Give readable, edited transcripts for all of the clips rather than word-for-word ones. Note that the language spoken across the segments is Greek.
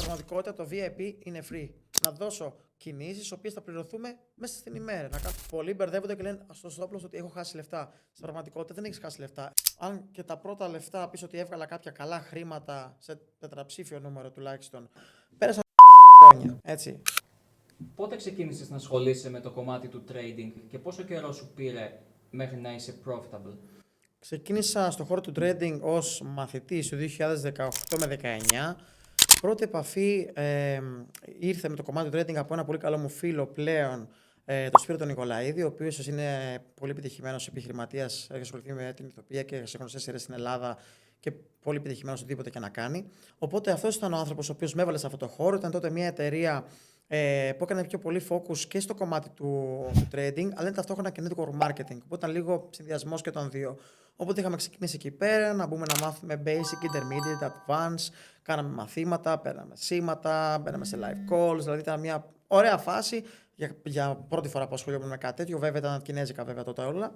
Στην πραγματικότητα το VIP είναι free. Να δώσω κινήσεις, οι οποίες θα πληρωθούμε μέσα στην ημέρα. Πολλοί μπερδεύονται και λένε στο Στόπλος ότι έχω χάσει λεφτά. Στην πραγματικότητα δεν έχεις χάσει λεφτά. Αν και τα πρώτα λεφτά πεις ότι έβγαλα κάποια καλά χρήματα σε τετραψήφιο νούμερο τουλάχιστον, πέρασαν χρόνια. Έτσι. Πότε ξεκίνησες να ασχολείσαι με το κομμάτι του trading και πόσο καιρό σου πήρε μέχρι να είσαι profitable? Ξεκίνησα στο χώρο του trading ως μαθητής το 2018 με 2019. Πρώτη επαφή ήρθε με το κομμάτι του trading από ένα πολύ καλό μου φίλο πλέον, τον Σπύρο τον Νικολαίδη, ο οποίος είναι πολύ επιτυχημένος επιχειρηματίας, έχει ασχοληθεί με την ηθοποιία και σε γνωστές σειρές στην Ελλάδα και πολύ επιτυχημένος οτιδήποτε και να κάνει. Οπότε αυτός ήταν ο άνθρωπος ο οποίος με έβαλε σε αυτό το χώρο. Ήταν τότε μια εταιρεία που έκανε πιο πολύ focus και στο κομμάτι του trading, αλλά είναι ταυτόχρονα και network marketing. Οπότε ήταν λίγο συνδυασμός και των δύο. Οπότε είχαμε ξεκινήσει εκεί πέρα να μπούμε να μάθουμε basic, intermediate, advanced. Κάναμε μαθήματα, παίρναμε σήματα, μπαίναμε σε live calls. Δηλαδή ήταν μια ωραία φάση για πρώτη φορά που ασχολιόμουν με κάτι τέτοιο. Βέβαια ήταν κινέζικα βέβαια τότε όλα.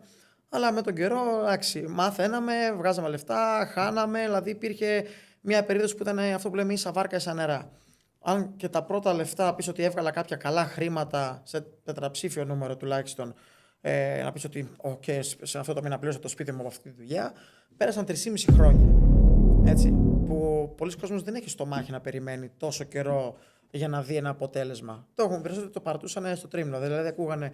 Αλλά με τον καιρό, εντάξει, μάθαίναμε, βγάζαμε λεφτά, χάναμε. Δηλαδή υπήρχε μια περίοδος που ήταν αυτό που λέμε ίσα βάρκα ίσα νερά. Αν και τα πρώτα λεφτά πεις ότι έβγαλα κάποια καλά χρήματα σε τετραψήφιο νούμερο τουλάχιστον, να πεις ότι σε αυτό το μήνα πλήρωσα το σπίτι μου από αυτή τη δουλειά, πέρασαν 3,5 χρόνια. Έτσι, που πολλοί κόσμος δεν έχει στο μάχη να περιμένει τόσο καιρό για να δει ένα αποτέλεσμα. Το έχουν περισσότερο, το παρατούσαν στο τρίμηνο. Δηλαδή ακούγανε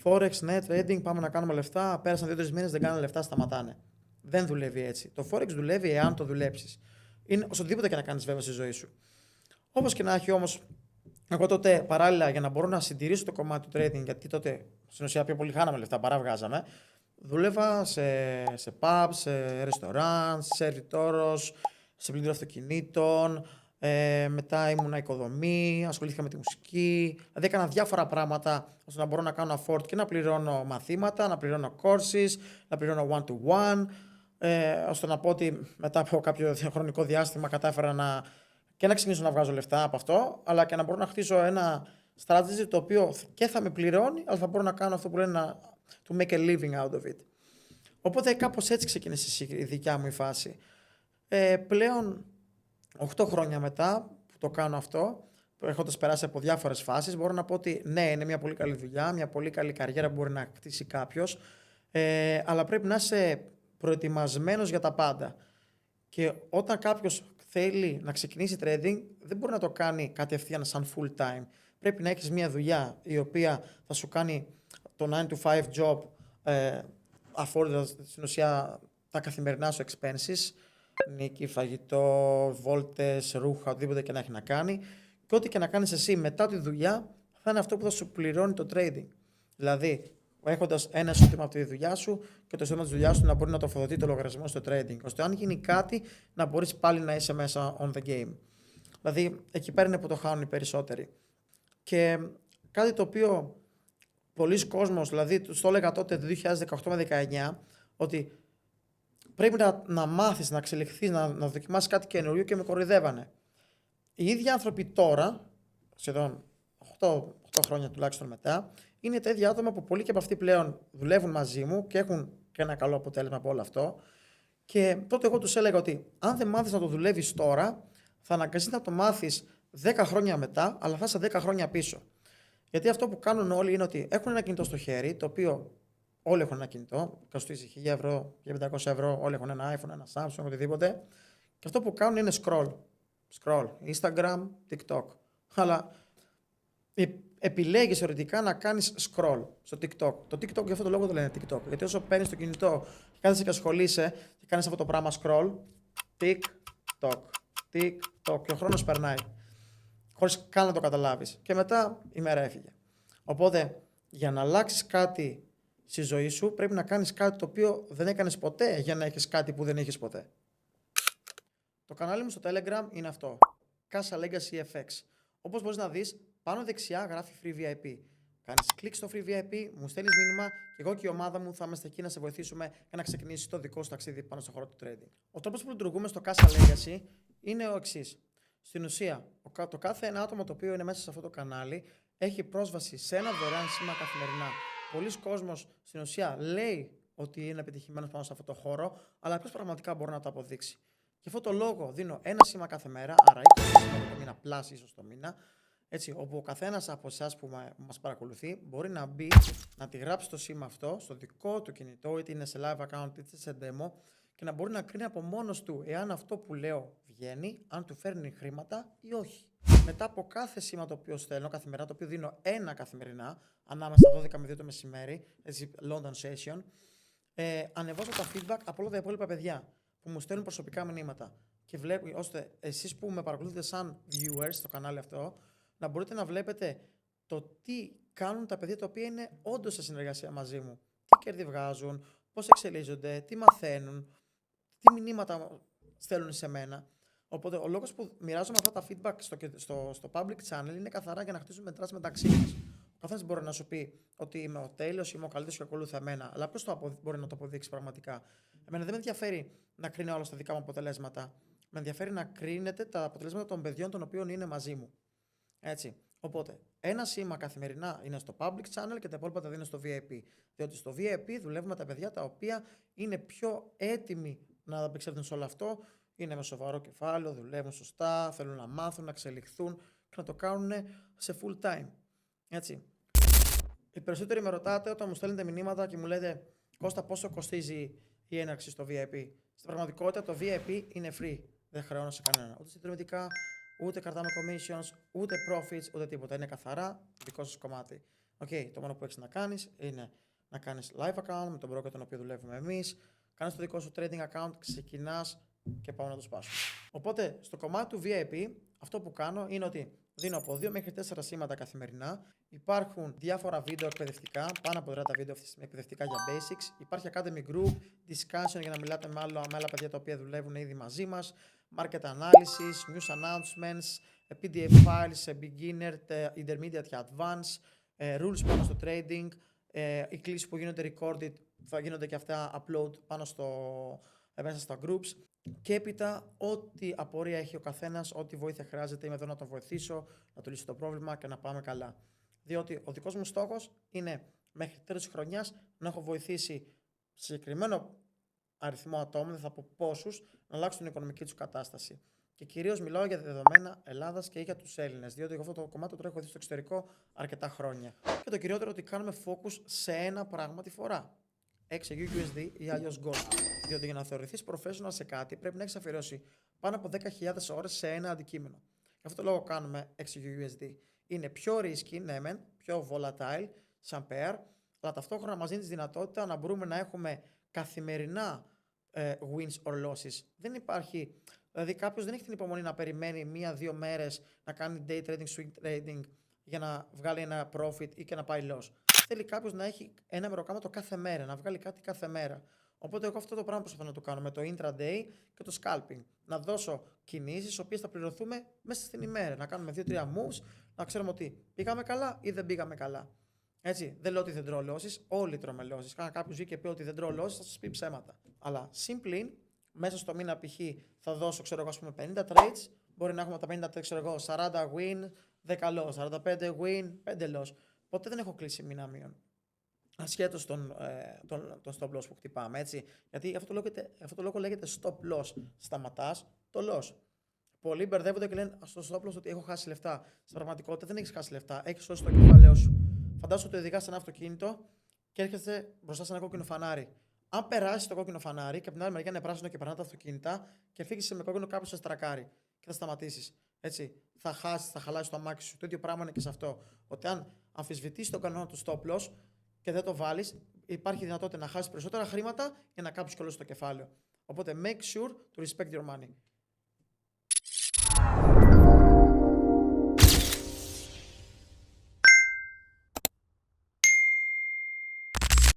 Forex, net, trading, πάμε να κάνουμε λεφτά. Πέρασαν 2-3 μήνες, δεν κάνανε λεφτά, σταματάνε. Δεν δουλεύει έτσι. Το Forex δουλεύει εάν το δουλέψεις. Είναι οτιδήποτε και να κάνεις βέβαια στη ζωή σου. Όπως και να έχει όμως, εγώ τότε παράλληλα για να μπορώ να συντηρήσω το κομμάτι του trading, γιατί τότε στην ουσία πιο πολύ χάναμε λεφτά παρά βγάζαμε, δούλευα σε pubs, σε restaurants, σε servitors, σε πλυντήριο αυτοκινήτων, μετά ήμουνα οικοδομή, ασχολήθηκα με τη μουσική, δηλαδή έκανα διάφορα πράγματα ώστε να μπορώ να κάνω afford και να πληρώνω μαθήματα, να πληρώνω courses, να πληρώνω one-to-one, ώστε να πω ότι μετά από κάποιο χρονικό διάστημα κατάφερα να ξεκινήσω να βγάζω λεφτά από αυτό, αλλά και να μπορώ να χτίσω ένα strategy το οποίο και θα με πληρώνει, αλλά θα μπορώ να κάνω αυτό που λένε to make a living out of it. Οπότε κάπως έτσι ξεκίνησε η δικιά μου η φάση. Πλέον 8 χρόνια μετά που το κάνω αυτό, έχοντας περάσει από διάφορες φάσεις, μπορώ να πω ότι ναι, είναι μια πολύ καλή δουλειά, μια πολύ καλή καριέρα που μπορεί να κτίσει κάποιος, αλλά πρέπει να είσαι προετοιμασμένος για τα πάντα. Και όταν κάποιος θέλει να ξεκινήσει trading, δεν μπορεί να το κάνει κατευθείαν σαν full time. Πρέπει να έχεις μια δουλειά η οποία θα σου κάνει το 9 to 5 job, afford στην ουσία τα καθημερινά σου expenses, νίκη, φαγητό, βόλτες, ρούχα, οτιδήποτε και να έχει να κάνει. Και ό,τι και να κάνεις εσύ μετά τη δουλειά θα είναι αυτό που θα σου πληρώνει το trading. Δηλαδή, έχοντας ένα εισόδημα από τη δουλειά σου και το εισόδημα της δουλειάς σου να μπορεί να το τροφοδοτεί το λογαριασμό στο trading, ώστε αν γίνει κάτι να μπορείς πάλι να είσαι μέσα on the game. Δηλαδή, εκεί πέρα είναι που το χάνουν οι περισσότεροι. Και κάτι το οποίο πολλοί κόσμος, δηλαδή το έλεγα τότε το 2018 με 2019, ότι πρέπει να μάθεις, να εξελιχθείς, να δοκιμάσεις κάτι καινούριο και με κοροϊδεύανε. Οι ίδιοι άνθρωποι τώρα, σχεδόν 8 χρόνια τουλάχιστον μετά, είναι τα ίδια άτομα που πολλοί και από αυτοί πλέον δουλεύουν μαζί μου και έχουν και ένα καλό αποτέλεσμα από όλο αυτό. Και τότε εγώ τους έλεγα ότι αν δεν μάθεις να το δουλεύεις τώρα, θα αναγκαστείς να το μάθεις 10 χρόνια μετά, αλλά θα είσαι 10 χρόνια πίσω. Γιατί αυτό που κάνουν όλοι είναι ότι έχουν ένα κινητό στο χέρι, το οποίο όλοι έχουν ένα κινητό, κοστίζει 1.000 ευρώ, 1.500 ευρώ, όλοι έχουν ένα iPhone, ένα Samsung, οτιδήποτε. Και αυτό που κάνουν είναι scroll. Instagram, TikTok. Αλλά επιλέγεις θεωρητικά να κάνεις scroll στο TikTok. Το TikTok για αυτό το λόγο το λένε TikTok. Γιατί όσο παίρνεις το κινητό και κάθεσαι και ασχολείσαι και κάνεις αυτό το πράγμα scroll, TikTok. Και ο χρόνος περνάει. Χωρίς καν να το καταλάβεις. Και μετά η μέρα έφυγε. Οπότε για να αλλάξεις κάτι στη ζωή σου πρέπει να κάνεις κάτι το οποίο δεν έκανες ποτέ για να έχεις κάτι που δεν έχεις ποτέ. Το κανάλι μου στο Telegram είναι αυτό. Casa Legacy FX. Όπως μπορείς να δεις, πάνω δεξιά γράφει Free VIP. Κάνεις κλικ στο Free VIP, μου στέλνεις μήνυμα και εγώ και η ομάδα μου θα είμαστε εκεί να σε βοηθήσουμε για να ξεκινήσεις το δικό σου ταξίδι πάνω στον χώρο του trading. Ο τρόπος που λειτουργούμε στο Casa Legacy είναι ο εξής. Στην ουσία, το κάθε ένα άτομο το οποίο είναι μέσα σε αυτό το κανάλι έχει πρόσβαση σε ένα δωρεάν σήμα καθημερινά. Πολλοί κόσμος στην ουσία λέει ότι είναι επιτυχημένος πάνω σε αυτό το χώρο, αλλά ποιος πραγματικά μπορεί να το αποδείξει. Γι' αυτό το λόγο δίνω ένα σήμα κάθε μέρα, άρα 20 σήμα το μήνα, plus ίσως το μήνα. Έτσι, όπου ο καθένας από εσάς που μας παρακολουθεί μπορεί να μπει, να τη γράψει το σήμα αυτό στο δικό του κινητό, είτε είναι σε live account είτε σε demo, και να μπορεί να κρίνει από μόνος του εάν αυτό που λέω βγαίνει, αν του φέρνει χρήματα ή όχι. Μετά από κάθε σήμα το οποίο στέλνω καθημερινά, το οποίο δίνω ένα καθημερινά, ανάμεσα 12 με 2 το μεσημέρι, έτσι London session, ανεβάζω τα feedback από όλα τα υπόλοιπα παιδιά που μου στέλνουν προσωπικά μηνύματα. Και βλέπει, ώστε εσείς που με παρακολουθείτε σαν viewers στο κανάλι αυτό, να μπορείτε να βλέπετε το τι κάνουν τα παιδιά τα οποία είναι όντως σε συνεργασία μαζί μου. Τι κέρδη βγάζουν, πώς εξελίσσονται, τι μαθαίνουν, τι μηνύματα στέλνουν σε μένα. Οπότε ο λόγος που μοιράζομαι αυτά τα feedback στο public channel είναι καθαρά για να χτίσουμε δράση μεταξύ μας. Ο καθένας μπορεί να σου πει ότι είμαι ο τέλειος, είμαι ο καλύτερος και ακολούθα εμένα, αλλά ποιος μπορεί να το αποδείξει πραγματικά? Εμένα δεν με ενδιαφέρει να κρίνω όλα στα δικά μου αποτελέσματα. Με ενδιαφέρει να κρίνετε τα αποτελέσματα των παιδιών των οποίων είναι μαζί μου. Έτσι. Οπότε, ένα σήμα καθημερινά είναι στο public channel και τα υπόλοιπα τα δίνω στο VIP. Διότι στο VIP δουλεύουμε τα παιδιά τα οποία είναι πιο έτοιμοι να απεξέλθουν σε όλο αυτό, είναι με σοβαρό κεφάλαιο, δουλεύουν σωστά, θέλουν να μάθουν, να εξελιχθούν και να το κάνουν σε full time. Έτσι. Οι περισσότεροι με ρωτάτε όταν μου στέλνετε μηνύματα και μου λέτε Κώστα, πόσο κοστίζει η έναρξη στο VIP? Στην πραγματικότητα το VIP είναι free. Δεν χρεώνω σε κανένα. Ούτε συνδρομητικά, ούτε κρατάμε commissions, ούτε profits, ούτε τίποτα. Είναι καθαρά δικό σας κομμάτι. Okay, το μόνο που έχεις να κάνεις είναι να κάνεις live account με τον broker τον οποίο δουλεύουμε εμείς. Κάνεις το δικό σου trading account, ξεκινάς και πάμε να το σπάσουμε. Οπότε, στο κομμάτι του VIP, αυτό που κάνω είναι ότι δίνω από 2 μέχρι 4 σήματα καθημερινά. Υπάρχουν διάφορα βίντεο εκπαιδευτικά, πάνω από 30 βίντεο αυτή τη στιγμή εκπαιδευτικά για basics. Υπάρχει academy group, discussion για να μιλάτε με άλλα παιδιά τα οποία δουλεύουν ήδη μαζί μας. Market analysis, news announcements, PDF files, beginner, intermediate και advanced, rules πάνω στο trading, οι κλήσεις που γίνονται recorded θα γίνονται και αυτά upload πάνω μέσα στα groups. Και έπειτα, ό,τι απορία έχει ο καθένας, ό,τι βοήθεια χρειάζεται, είμαι εδώ να τον βοηθήσω, να του λύσω το πρόβλημα και να πάμε καλά. Διότι ο δικός μου στόχος είναι μέχρι τέλος της χρονιάς να έχω βοηθήσει συγκεκριμένο αριθμό ατόμων, δεν θα πω πόσους, να αλλάξουν την οικονομική τους κατάσταση. Και κυρίως μιλάω για δεδομένα Ελλάδας και για τους Έλληνες, διότι εγώ αυτό το κομμάτι το τρέχω δει στο εξωτερικό αρκετά χρόνια. Και το κυριότερο ότι κάνουμε focus σε ένα πράγμα τη φορά. XUSD ή αλλιώς Gold. Διότι για να θεωρηθείς professional σε κάτι πρέπει να έχεις αφιερώσει πάνω από 10.000 ώρες σε ένα αντικείμενο. Γι' αυτό το λόγο κάνουμε XUSD. Είναι πιο risky, ναι μεν, πιο volatile, σαν pair, αλλά ταυτόχρονα μας δίνει τη δυνατότητα να μπορούμε να έχουμε καθημερινά wins or losses. Δεν υπάρχει, δηλαδή κάποιος δεν έχει την υπομονή να περιμένει 1-2 μέρες να κάνει day trading, swing trading για να βγάλει ένα profit ή και να πάει loss. Θέλει κάποιος να έχει ένα μεροκάματο κάθε μέρα, να βγάλει κάτι κάθε μέρα. Οπότε εγώ αυτό το πράγμα προσπαθώ να το κάνω με το intraday και το scalping. Να δώσω κινήσεις, τις οποίες θα πληρωθούμε μέσα στην ημέρα. Να κάνουμε 2-3 moves, να ξέρουμε ότι πήγαμε καλά ή δεν πήγαμε καλά. Έτσι, δεν λέω ότι δεν τρώω λώσεις, όλοι τρώμε λώσεις. Αν κάποιος βγει και πει ότι δεν τρώω λώσεις, θα σας πει ψέματα. Αλλά simply, μέσα στο μήνα π.χ. θα δώσω, ξέρω εγώ, ας πούμε 50 trades, μπορεί να έχουμε τα 50 trades, ξέρω εγώ, 40 win, 10 loss, 45 win, 5 loss. Ποτέ δεν έχω κλείσει μήνα μείον. Ασχέτως τον stop loss που χτυπάμε, έτσι. Γιατί αυτό το λόγο λέγεται stop loss. Σταματάς το loss. Πολλοί μπερδεύονται και λένε στο stop loss ότι έχω χάσει λεφτά. Στην πραγματικότητα δεν έχεις χάσει λεφτά, έχεις σώσει το κεφάλαιό σου. Φαντάσου ότι οδηγάς ένα αυτοκίνητο και έρχεσαι μπροστά σε ένα κόκκινο φανάρι. Αν περάσει το κόκκινο φανάρι και από την άλλη μεριά είναι πράσινο και περνά τα αυτοκίνητα και φύγεις με κόκκινο, κάποιος σε στρακάρει και θα σταματήσεις. Έτσι. Θα χάσεις, θα χαλάσεις το αμάξι σου. Το ίδιο πράγμα είναι και σε αυτό. Ότι αν αμφισβητήσεις τον κανόνα του stop loss και δεν το βάλεις, υπάρχει δυνατότητα να χάσεις περισσότερα χρήματα για να κάψεις κιόλας το κεφάλαιο. Οπότε make sure to respect your money.